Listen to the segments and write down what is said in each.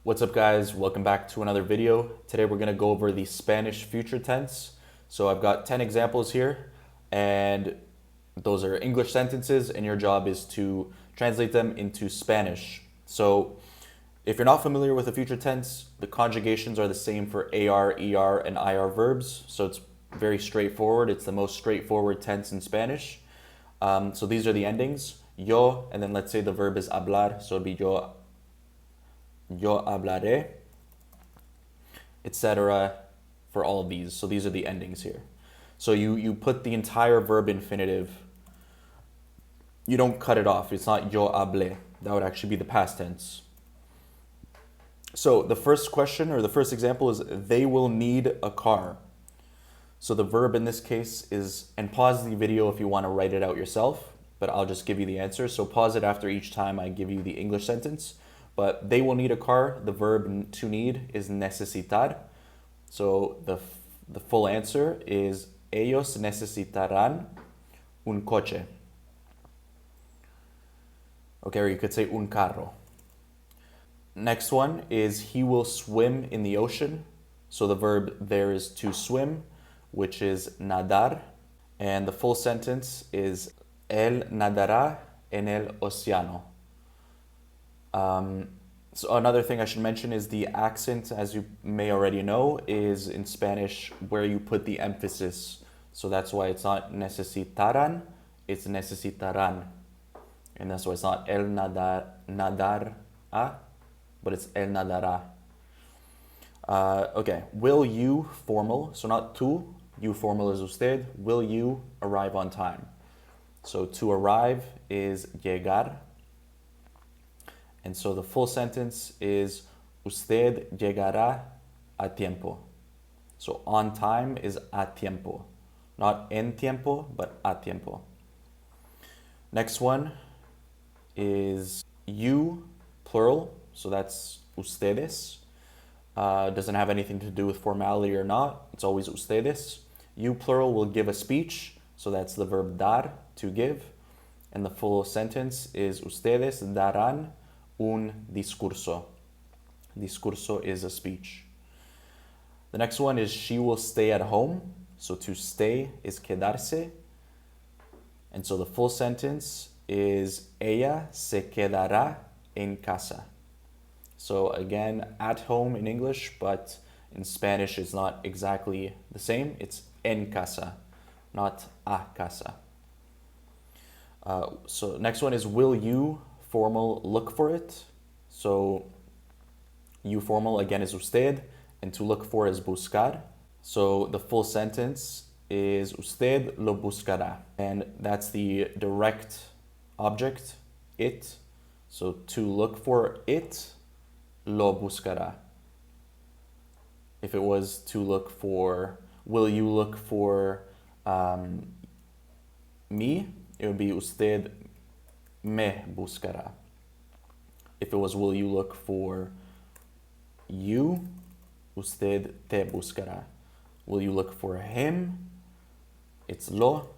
What's up, guys? Welcome back to another video. Today we're going to go over the Spanish future tense. So I've got 10 examples here, and those are English sentences, and your job is to translate them into Spanish. So if you're not familiar with the future tense, the conjugations are the same for AR, ER, and IR verbs. So it's very straightforward. It's the most straightforward tense in Spanish. So these are the endings. Yo, and then let's say the verb is hablar, so it'd be yo hablaré, etc. for all of these. So these are the endings here. So you put the entire verb infinitive. You don't cut it off. It's not yo hablé. That would actually be the past tense. So the first question or the first example is they will need a car. So the verb in this case is, and pause the video if you want to write it out yourself, but I'll just give you the answer. So pause it after each time I give you the English sentence. But they will need a car. The verb to need is necesitar. So the full answer is ellos necesitarán un coche. Okay, or you could say un carro. Next one is he will swim in the ocean. So the verb there is to swim, which is nadar. And the full sentence is él nadará en el océano. So another thing I should mention is the accent, as you may already know, is in Spanish where you put the emphasis. So that's why it's not necesitarán, it's necesitarán. And that's why it's not él nadará, but it's él nadará. Okay, will you formal, so not tú, you formal is usted, will you arrive on time? So to arrive is llegar. And so the full sentence is usted llegará a tiempo. So on time is a tiempo. Not en tiempo, but a tiempo. Next one is you, plural. So that's ustedes. Doesn't have anything to do with formality or not. It's always ustedes. You, plural, will give a speech. So that's the verb dar, to give. And the full sentence is ustedes darán un discurso. Discurso is a speech. The next one is she will stay at home. So to stay is quedarse. And so the full sentence is ella se quedará en casa. So again, at home in English, but in Spanish it's not exactly the same. It's en casa, not a casa. So next one is will you, formal, look for it. So you, formal, again is usted, and to look for is buscar. So the full sentence is usted lo buscará. And that's the direct object, it. So to look for it, lo buscará. If it was to look for, will you look for me, it would be usted me buscará. If it was will you look for you, usted te buscará. Will you look for him? It's lo.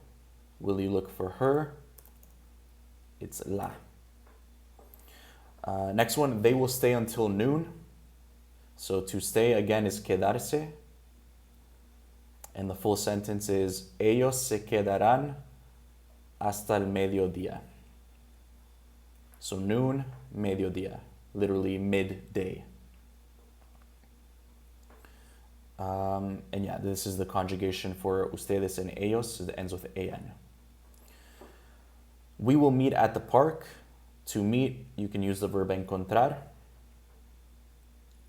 Will you look for her? It's la. Next one, they will stay until noon. So to stay again is quedarse. And the full sentence is ellos se quedarán hasta el mediodía. So noon, mediodía, literally midday. And yeah, this is the conjugation for ustedes and ellos. It ends with en. We will meet at the park. To meet, you can use the verb encontrar.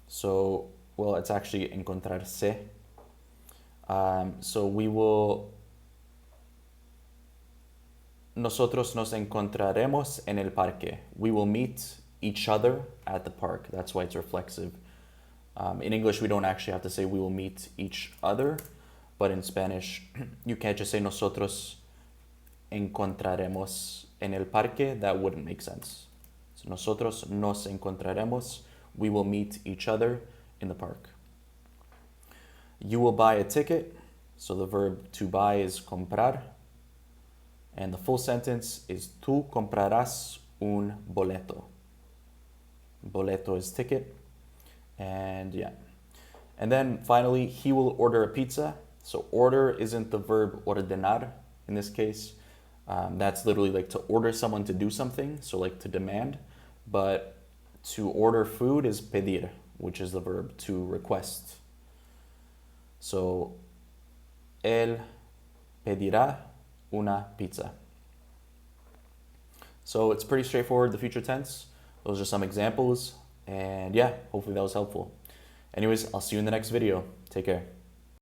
So, well, it's actually encontrarse. So we will, nosotros nos encontraremos en el parque. We will meet each other at the park. That's why it's reflexive. In English, we don't actually have to say we will meet each other, but in Spanish, you can't just say nosotros encontraremos en el parque. That wouldn't make sense. So nosotros nos encontraremos. We will meet each other in the park. You will buy a ticket. So the verb to buy is comprar. And the full sentence is tú comprarás un boleto. Boleto is ticket. And yeah. And then finally, he will order a pizza. So order isn't the verb ordenar in this case. That's literally like to order someone to do something, so like to demand. But to order food is pedir, which is the verb to request. So, él pedirá una pizza. So it's pretty straightforward, the future tense. Those are some examples. And yeah, hopefully that was helpful. Anyways, I'll see you in the next video. Take care.